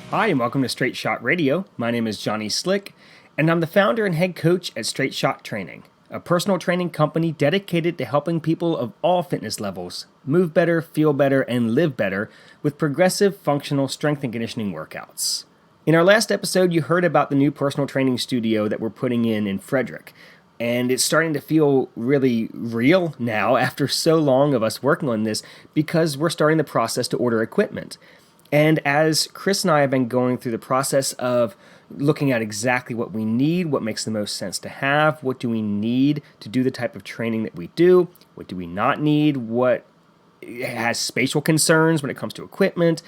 Hi, and welcome to Straight Shot Radio. My name is Johnny Slick, and I'm the founder and head coach at Straight Shot Training, a personal training company dedicated to helping people of all fitness levels move better, feel better, and live better with progressive functional strength and conditioning workouts. In our last episode, you heard about the new personal training studio that we're putting in Frederick. And it's starting to feel really real now after so long of us working on this because we're starting the process to order equipment. And as Chris and I have been going through the process of looking at exactly what we need, what makes the most sense to have, what do we need to do the type of training that we do, what do we not need, what has spatial concerns when it comes to equipment,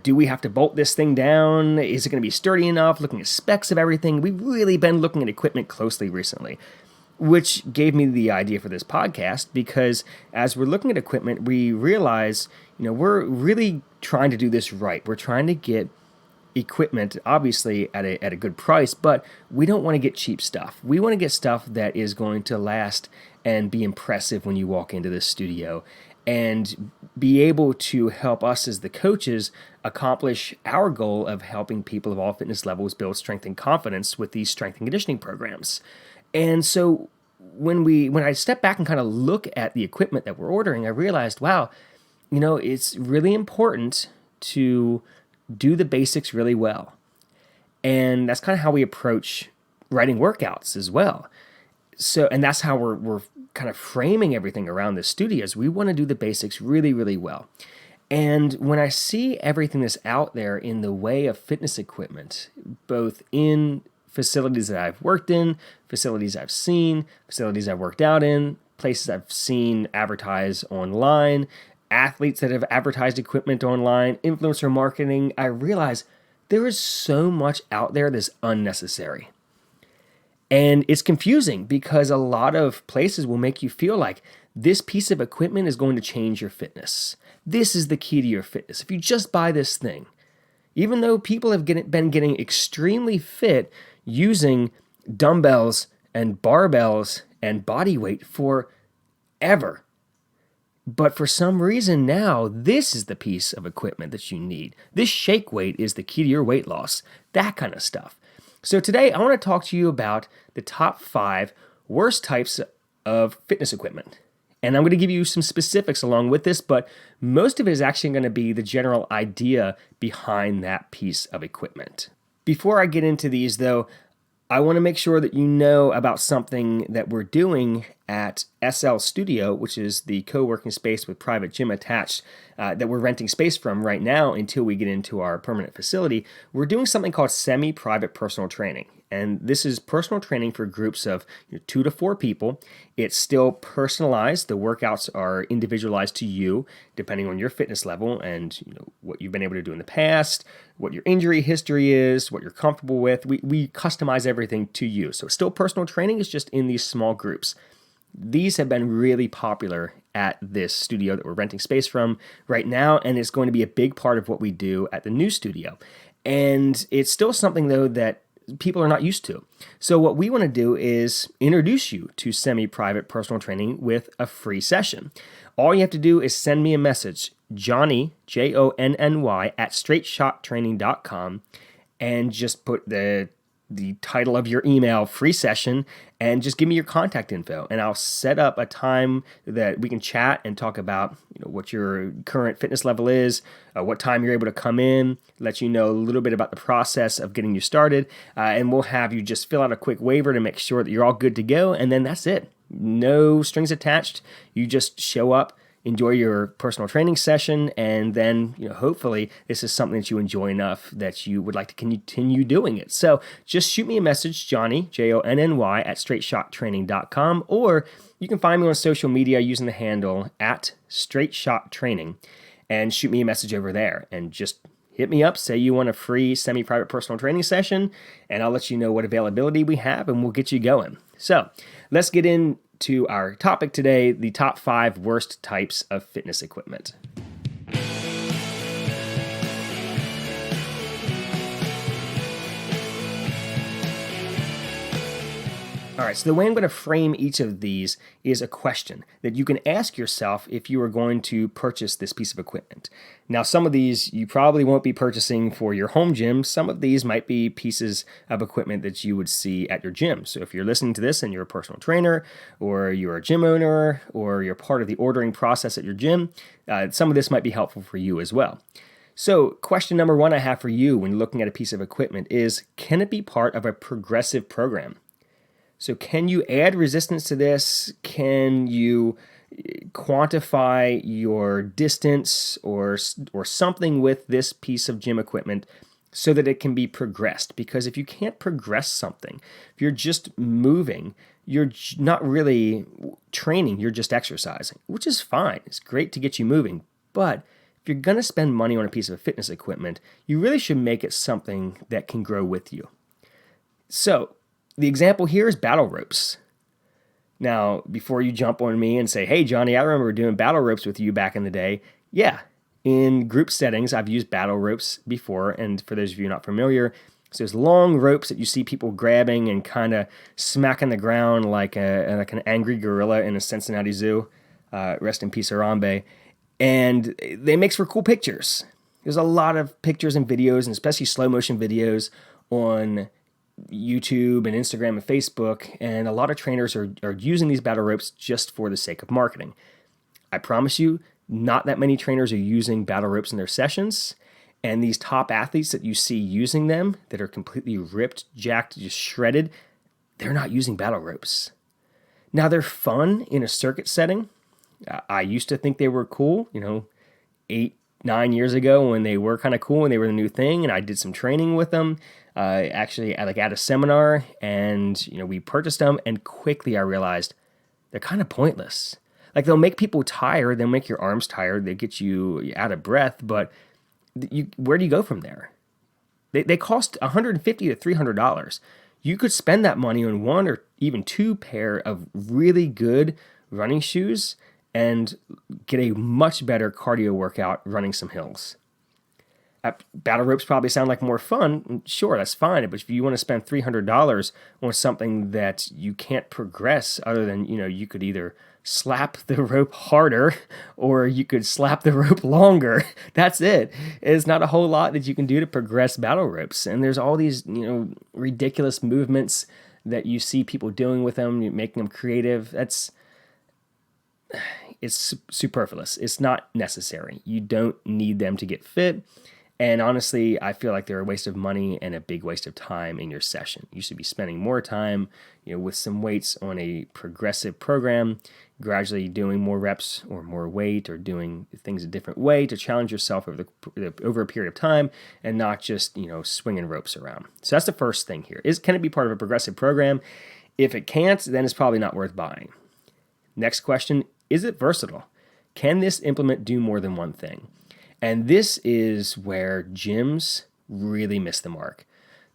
do we have to bolt this thing down, is it going to be sturdy enough, looking at specs of everything. We've really been looking at equipment closely recently, which gave me the idea for this podcast because as we're looking at equipment, we realize, we're really trying to do this right. We're trying to get equipment, obviously, at a good price, but we don't want to get cheap stuff. We want to get stuff that is going to last and be impressive when you walk into this studio and be able to help us as the coaches accomplish our goal of helping people of all fitness levels build strength and confidence with these strength and conditioning programs. And so when I step back and kind of look at the equipment that we're ordering, I realized, wow, it's really important to do the basics really well. And that's kind of how we approach writing workouts as well. So, and that's how we're kind of framing everything around the studios. We want to do the basics really, really well. And when I see everything that's out there in the way of fitness equipment, both in facilities that I've worked in, facilities I've seen, facilities I've worked out in, places I've seen advertise online, athletes that have advertised equipment online, influencer marketing, I realize there is so much out there that's unnecessary. And it's confusing because a lot of places will make you feel like this piece of equipment is going to change your fitness. This is the key to your fitness. If you just buy this thing, even though people have been getting extremely fit using dumbbells and barbells and body weight forever. But for some reason now, this is the piece of equipment that you need. This shake weight is the key to your weight loss, that kind of stuff. So today I want to talk to you about the top 5 worst types of fitness equipment. And I'm going to give you some specifics along with this, but most of it is actually going to be the general idea behind that piece of equipment. Before I get into these, though, I want to make sure that you know about something that we're doing at SL Studio, which is the co-working space with private gym attached that we're renting space from right now until we get into our permanent facility. We're doing something called semi-private personal training. And this is personal training for groups of 2 to 4 people. It's still personalized. The workouts are individualized to you, depending on your fitness level and what you've been able to do in the past, what your injury history is, what you're comfortable with. We customize everything to you. So it's still personal training. It's just in these small groups. These have been really popular at this studio that we're renting space from right now, and it's going to be a big part of what we do at the new studio. And it's still something, though, that people are not used to. So what we want to do is introduce you to semi-private personal training with a free session. All you have to do is send me a message, Johnny, Jonny, at straightshottraining.com, and just put the title of your email, free session, and just give me your contact info. And I'll set up a time that we can chat and talk about what your current fitness level is, what time you're able to come in, let you know a little bit about the process of getting you started, and we'll have you just fill out a quick waiver to make sure that you're all good to go, and then that's it. No strings attached. You just show up, enjoy your personal training session, and then hopefully this is something that you enjoy enough that you would like to continue doing it. So just shoot me a message, Johnny, Jonny, at straightshottraining.com, or you can find me on social media using the handle at straightshottraining and shoot me a message over there and just hit me up, say you want a free semi-private personal training session, and I'll let you know what availability we have and we'll get you going. So let's get into our topic today, the top 5 worst types of fitness equipment. All right, so the way I'm going to frame each of these is a question that you can ask yourself if you are going to purchase this piece of equipment. Now, some of these you probably won't be purchasing for your home gym. Some of these might be pieces of equipment that you would see at your gym. So if you're listening to this and you're a personal trainer, or you're a gym owner, or you're part of the ordering process at your gym, some of this might be helpful for you as well. So question number one I have for you when looking at a piece of equipment is, can it be part of a progressive program? So can you add resistance to this? Can you quantify your distance or something with this piece of gym equipment so that it can be progressed? Because if you can't progress something, if you're just moving, you're not really training, you're just exercising, which is fine. It's great to get you moving. But if you're going to spend money on a piece of fitness equipment, you really should make it something that can grow with you. So the example here is battle ropes. Now, before you jump on me and say, hey, Johnny, I remember doing battle ropes with you back in the day. Yeah, in group settings, I've used battle ropes before. And for those of you not familiar, so there's long ropes that you see people grabbing and kind of smacking the ground like an angry gorilla in a Cincinnati zoo. Rest in peace, Harambe. And they make for cool pictures. There's a lot of pictures and videos, and especially slow motion videos on YouTube and Instagram and Facebook, and a lot of trainers are using these battle ropes just for the sake of marketing. I promise you, not that many trainers are using battle ropes in their sessions, and these top athletes that you see using them, that are completely ripped, jacked, just shredded, they're not using battle ropes. Now, they're fun in a circuit setting. I used to think they were cool, 8-9 years ago when they were kind of cool and they were the new thing, and I did some training with them. Actually, at a seminar, and we purchased them, and quickly I realized they're kind of pointless. Like, they'll make people tired, they'll make your arms tired, they get you out of breath, but where do you go from there? They cost $150 to $300. You could spend that money on one or even two pair of really good running shoes and get a much better cardio workout running some hills. Battle ropes probably sound like more fun. Sure, that's fine. But if you want to spend $300 on something that you can't progress, other than, you could either slap the rope harder or you could slap the rope longer. That's it. It's not a whole lot that you can do to progress battle ropes. And there's all these, ridiculous movements that you see people doing with them, making them creative. It's superfluous. It's not necessary. You don't need them to get fit. And honestly, I feel like they're a waste of money and a big waste of time in your session. You should be spending more time, with some weights on a progressive program, gradually doing more reps or more weight, or doing things a different way to challenge yourself over a period of time, and not just, swinging ropes around. So that's the first thing here. Can it be part of a progressive program? If it can't, then it's probably not worth buying. Next question, is it versatile? Can this implement do more than one thing? And this is where gyms really miss the mark.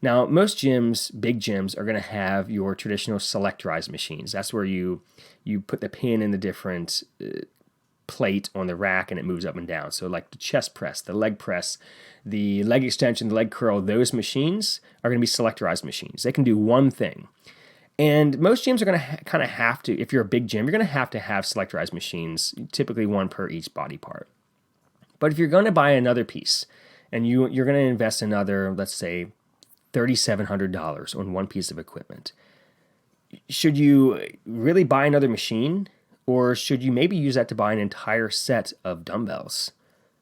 Now, most gyms, big gyms, are going to have your traditional selectorized machines. That's where you put the pin in the different plate on the rack and it moves up and down. So like the chest press, the leg extension, the leg curl, those machines are going to be selectorized machines. They can do one thing. And most gyms are going to kind of have to, if you're a big gym, you're going to have selectorized machines, typically one per each body part. But if you're going to buy another piece and you're going to invest another, let's say, $3,700 on one piece of equipment, should you really buy another machine, or should you maybe use that to buy an entire set of dumbbells?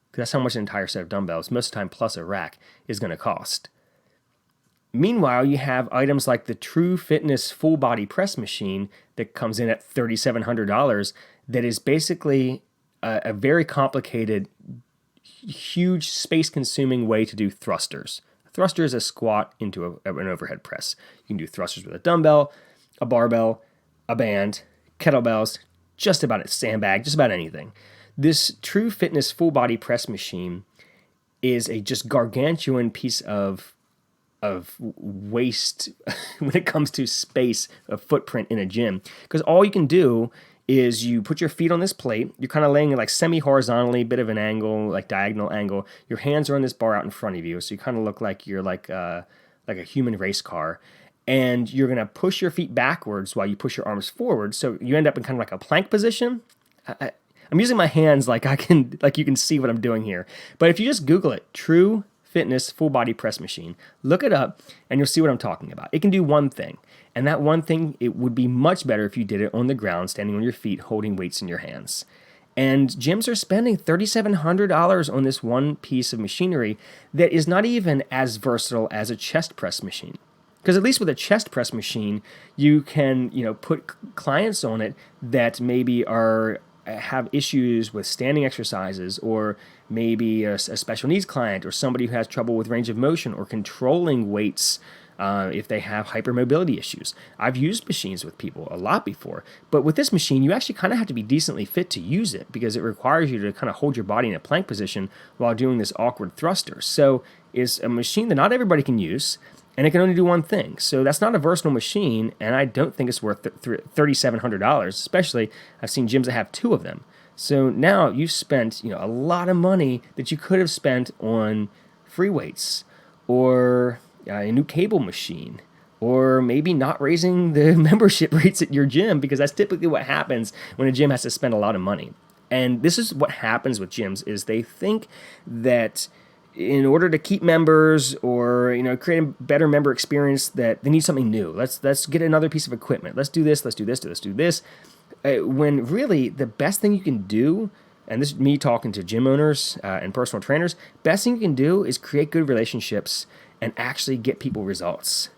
Because that's how much an entire set of dumbbells, most of the time plus a rack, is going to cost. Meanwhile, you have items like the True Fitness full body press machine that comes in at $3,700 that is basically a very complicated, huge space-consuming way to do thrusters. A thruster is a squat into an overhead press. You can do thrusters with a dumbbell, a barbell, a band, kettlebells, just about a sandbag, just about anything. This True Fitness full body press machine is a just gargantuan piece of waste when it comes to space, a footprint in a gym. Because all you can do is you put your feet on this plate, you're kind of laying it like semi-horizontally, bit of an angle, like diagonal angle. Your hands are on this bar out in front of you, so you kind of look like you're like a human race car. and you're going to push your feet backwards while you push your arms forward. So you end up in kind of like a plank position. I'm using my hands like you can see what I'm doing here. But if you just Google it, True Fitness Full Body Press Machine, look it up and you'll see what I'm talking about. It can do one thing. And that one thing, it would be much better if you did it on the ground, standing on your feet, holding weights in your hands. And gyms are spending $3,700 on this one piece of machinery that is not even as versatile as a chest press machine. Because at least with a chest press machine, you can, put clients on it that maybe have issues with standing exercises, or maybe a special needs client, or somebody who has trouble with range of motion or controlling weights. If they have hypermobility issues. I've used machines with people a lot before, but with this machine, you actually kind of have to be decently fit to use it because it requires you to kind of hold your body in a plank position while doing this awkward thruster. So it's a machine that not everybody can use, and it can only do one thing. So that's not a versatile machine, and I don't think it's worth $3,700, especially I've seen gyms that have two of them. So now you've spent a lot of money that you could have spent on free weights, or a new cable machine, or maybe not raising the membership rates at your gym, because that's typically what happens when a gym has to spend a lot of money. And this is what happens with gyms, is they think that in order to keep members, or create a better member experience, that they need something new. Let's get another piece of equipment. Let's do this. Let's do this. Let's do this. When really the best thing you can do, and this is me talking to gym owners and personal trainers, best thing you can do is create good relationships and actually get people results,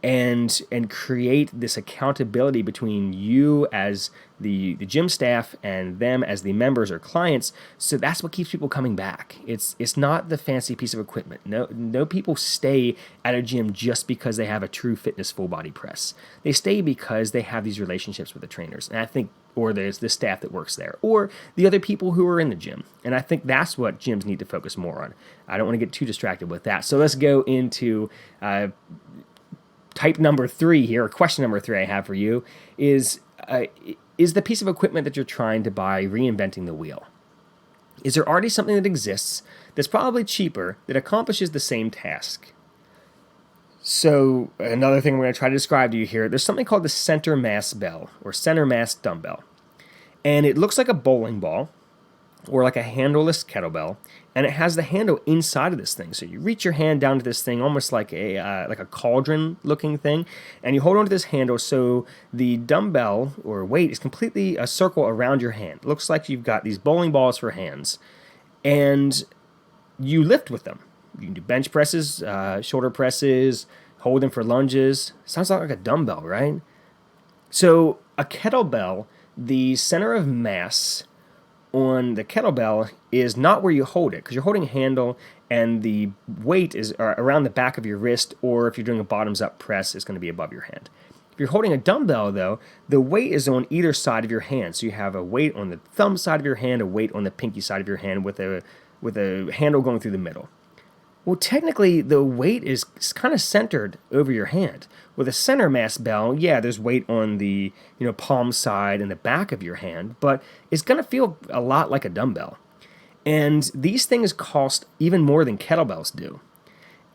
and create this accountability between you as the gym staff and them as the members or clients. So that's what keeps people coming back. It's not the fancy piece of equipment. No people stay at a gym just because they have a True Fitness full body press. They stay because they have these relationships with the trainers, and I think, or there's the staff that works there, or the other people who are in the gym. And I think that's what gyms need to focus more on. I don't want to get too distracted with that. So let's go into type number 3 here, or question number 3 I have for you is the piece of equipment that you're trying to buy reinventing the wheel? Is there already something that exists that's probably cheaper that accomplishes the same task? So another thing I'm going to try to describe to you here, there's something called the center mass bell, or center mass dumbbell. And it looks like a bowling ball, or like a handleless kettlebell, and it has the handle inside of this thing. So you reach your hand down to this thing, almost like a cauldron-looking thing, and you hold onto this handle, so the dumbbell or weight is completely a circle around your hand. It looks like you've got these bowling balls for hands, and you lift with them. You can do bench presses, shoulder presses, hold them for lunges. Sounds like a dumbbell, right? So a kettlebell, the center of mass on the kettlebell is not where you hold it, because you're holding a handle and the weight is around the back of your wrist, or if you're doing a bottoms-up press, it's going to be above your hand. If you're holding a dumbbell, though, the weight is on either side of your hand. So you have a weight on the thumb side of your hand, a weight on the pinky side of your hand, with a handle going through the middle. Well, technically, the weight is kind of centered over your hand. With a center mass bell, yeah, there's weight on the palm side and the back of your hand, but it's going to feel a lot like a dumbbell. And these things cost even more than kettlebells do.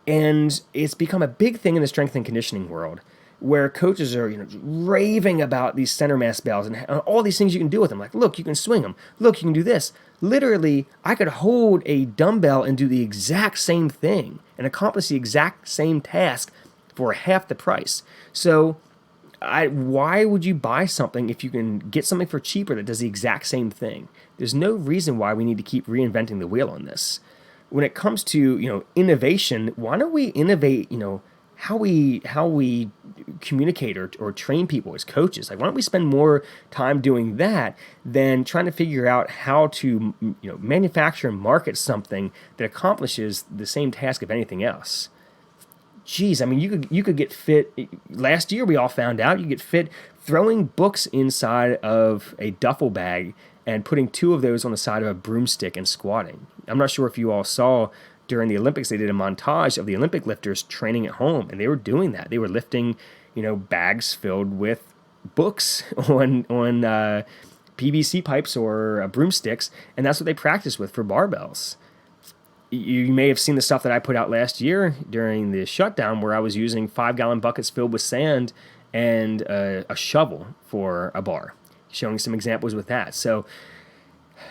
And it's become a big thing in the strength and conditioning world, where coaches are raving about these center mass bells and all these things you can do with them. Like, look, you can swing them. Look, you can do this. Literally, I could hold a dumbbell and do the exact same thing and accomplish the exact same task for half the price. So why would you buy something if you can get something for cheaper that does the exact same thing? There's no reason why we need to keep reinventing the wheel on this. When it comes to innovation, why don't we innovate how we communicate or train people as coaches? Like, why don't we spend more time doing that than trying to figure out how to manufacture and market something that accomplishes the same task of anything else? Geez, I mean, you could get fit. Last year, we all found out you get fit throwing books inside of a duffel bag and putting 2 of those on the side of a broomstick and squatting. I'm not sure if you all saw during the Olympics, they did a montage of the Olympic lifters training at home, and they were doing that. They were lifting, bags filled with books on PVC pipes or broomsticks, and that's what they practiced with for barbells. You may have seen the stuff that I put out last year during the shutdown where I was using 5-gallon buckets filled with sand and a shovel for a bar, showing some examples with that. So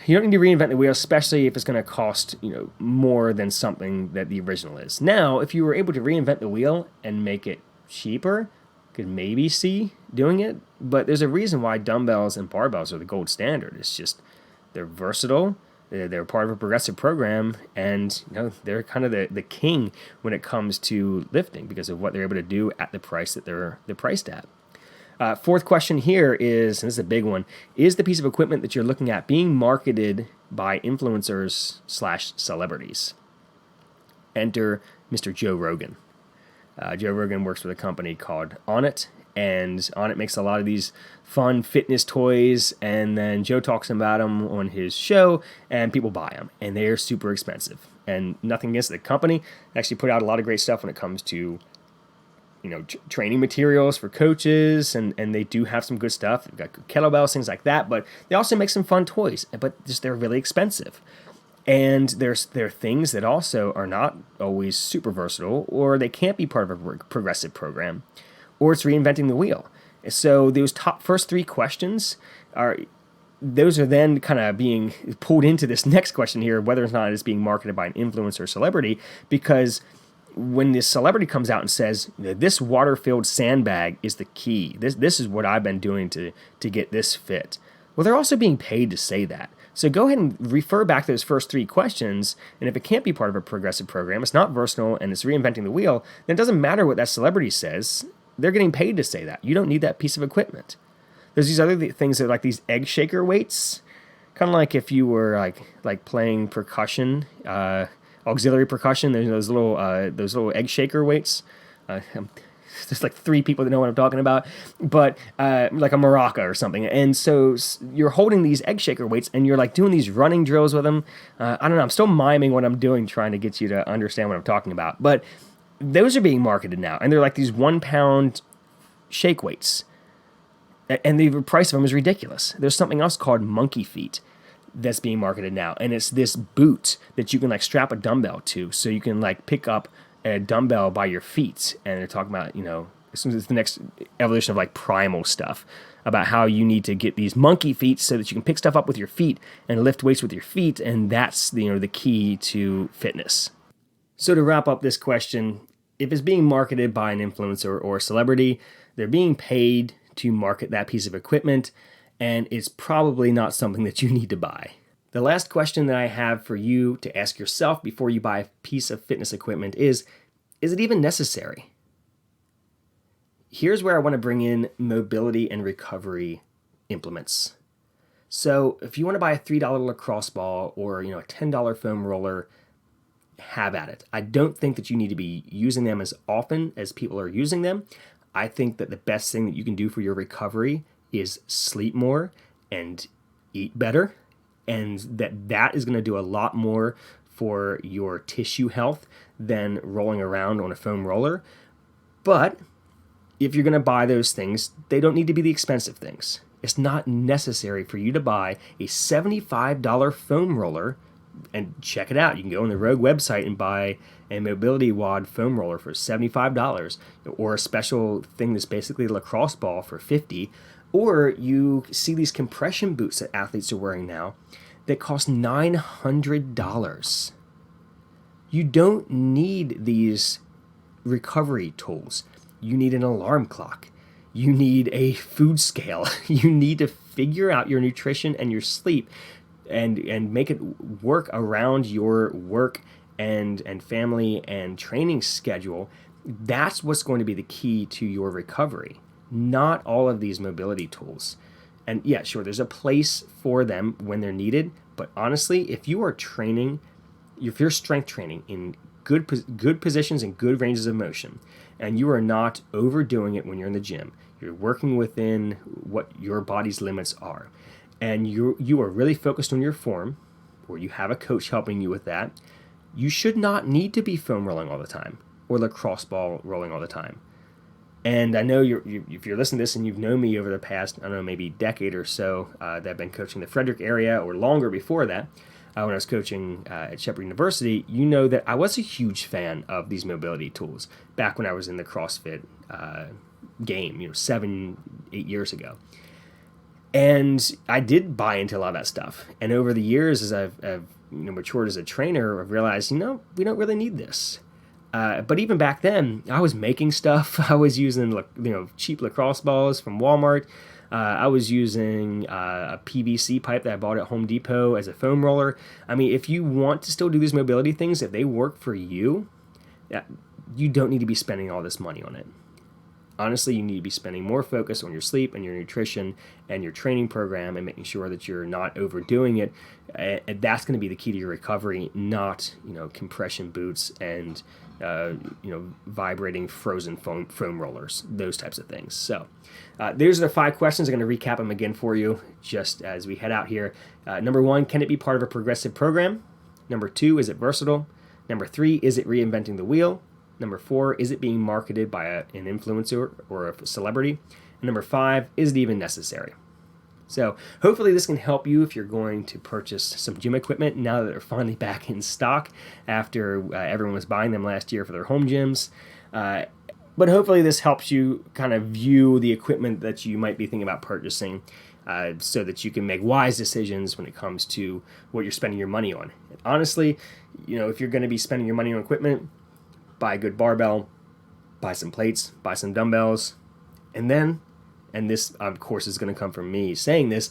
you don't need to reinvent the wheel, especially if it's going to cost more than something that the original is. Now, if you were able to reinvent the wheel and make it cheaper, could maybe see doing it. But there's a reason why dumbbells and barbells are the gold standard. It's just they're versatile. They're part of a progressive program, and they're kind of the king when it comes to lifting because of what they're able to do at the price that they're priced at. Fourth question here is, and this is a big one, is the piece of equipment that you're looking at being marketed by influencers/celebrities? Enter Mr. Joe Rogan. Joe Rogan works with a company called Onnit, and Onnit makes a lot of these fun fitness toys, and then Joe talks about them on his show, and people buy them, and they're super expensive. And nothing against the company. They actually put out a lot of great stuff when it comes to training materials for coaches, and they do have some good stuff. They've got kettlebells, things like that, but they also make some fun toys, but just they're really expensive. And there are things that also are not always super versatile, or they can't be part of a progressive program, or it's reinventing the wheel. So those first three questions are then kind of being pulled into this next question here, whether or not it's being marketed by an influencer or celebrity, because when this celebrity comes out and says, this water-filled sandbag is the key, this is what I've been doing to get this fit. Well, they're also being paid to say that. So go ahead and refer back to those first three questions, and if it can't be part of a progressive program, it's not versatile, and it's reinventing the wheel, then it doesn't matter what that celebrity says. They're getting paid to say that. You don't need that piece of equipment. There's these other things that are like these egg shaker weights, kind of like if you were like playing percussion, auxiliary percussion. There's those little egg shaker weights. There's like three people that know what I'm talking about, but like a maraca or something. And so you're holding these egg shaker weights and you're like doing these running drills with them. I don't know. I'm still miming what I'm doing, trying to get you to understand what I'm talking about. But those are being marketed now, and they're like these 1 pound shake weights. And the price of them is ridiculous. There's something else called Monkey Feet that's being marketed now, and it's this boot that you can like strap a dumbbell to, so you can like pick up a dumbbell by your feet. And they're talking about, it's the next evolution of like primal stuff about how you need to get these monkey feet so that you can pick stuff up with your feet and lift weights with your feet, and that's the key to fitness. So to wrap up this question, if it's being marketed by an influencer or a celebrity, they're being paid to market that piece of equipment, and it's probably not something that you need to buy. The last question that I have for you to ask yourself before you buy a piece of fitness equipment is it even necessary? Here's where I want to bring in mobility and recovery implements. So if you want to buy a $3 lacrosse ball or a $10 foam roller, have at it. I don't think that you need to be using them as often as people are using them. I think that the best thing that you can do for your recovery is sleep more and eat better, and that is going to do a lot more for your tissue health than rolling around on a foam roller. But if you're going to buy those things, they don't need to be the expensive things. It's not necessary for you to buy a $75 foam roller. And check it out. You can go on the Rogue website and buy a Mobility WOD foam roller for $75, or a special thing that's basically a lacrosse ball for $50. Or you see these compression boots that athletes are wearing now that cost $900. You don't need these recovery tools. You need an alarm clock. You need a food scale. You need to figure out your nutrition and your sleep and make it work around your work and family and training schedule. That's what's going to be the key to your recovery, not all of these mobility tools. And yeah, sure, there's a place for them when they're needed, but honestly, if you are training, if you're strength training in good positions and good ranges of motion, and you are not overdoing it when you're in the gym, you're working within what your body's limits are, and you are really focused on your form, or you have a coach helping you with that, you should not need to be foam rolling all the time or lacrosse ball rolling all the time. And I know if you're listening to this and you've known me over the past, I don't know, maybe decade or so that I've been coaching the Frederick area or longer before that, when I was coaching at Shepherd University, you know that I was a huge fan of these mobility tools back when I was in the CrossFit game, 7-8 years ago. And I did buy into a lot of that stuff. And over the years, as I've matured as a trainer, I've realized, we don't really need this. But even back then, I was making stuff. I was using cheap lacrosse balls from Walmart. I was using a PVC pipe that I bought at Home Depot as a foam roller. I mean, if you want to still do these mobility things, if they work for you, you don't need to be spending all this money on it. Honestly, you need to be spending more focus on your sleep and your nutrition and your training program and making sure that you're not overdoing it. And that's going to be the key to your recovery, not compression boots and vibrating frozen foam rollers, those types of things. So there's the 5 questions. I'm going to recap them again for you just as we head out here. Number 1, can it be part of a progressive program? Number 2, is it versatile? Number 3, is it reinventing the wheel? Number 4, is it being marketed by an influencer or a celebrity? And number 5, is it even necessary? So hopefully this can help you if you're going to purchase some gym equipment now that they're finally back in stock after everyone was buying them last year for their home gyms. But hopefully this helps you kind of view the equipment that you might be thinking about purchasing so that you can make wise decisions when it comes to what you're spending your money on. And honestly, if you're going to be spending your money on equipment, buy a good barbell, buy some plates, buy some dumbbells, and this, of course, is going to come from me saying this,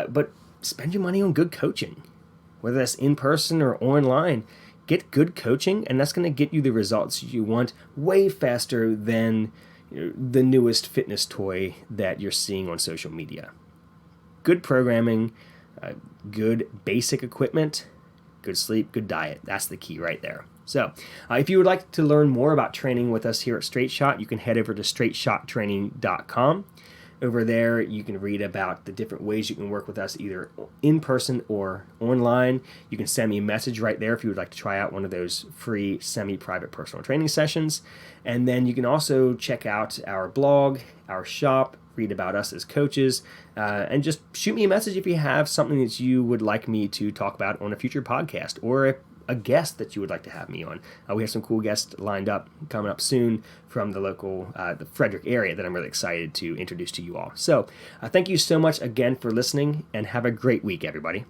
but spend your money on good coaching, whether that's in person or online. Get good coaching, and that's going to get you the results you want way faster than the newest fitness toy that you're seeing on social media. Good programming, good basic equipment, good sleep, good diet. That's the key right there. So if you would like to learn more about training with us here at Straight Shot, you can head over to straightshottraining.com. Over there, you can read about the different ways you can work with us, either in person or online. You can send me a message right there if you would like to try out one of those free semi-private personal training sessions. And then you can also check out our blog, our shop, read about us as coaches, and just shoot me a message if you have something that you would like me to talk about on a future podcast, or a guest that you would like to have me on. We have some cool guests lined up coming up soon from the local, the Frederick area that I'm really excited to introduce to you all. So thank you so much again for listening, and have a great week, everybody.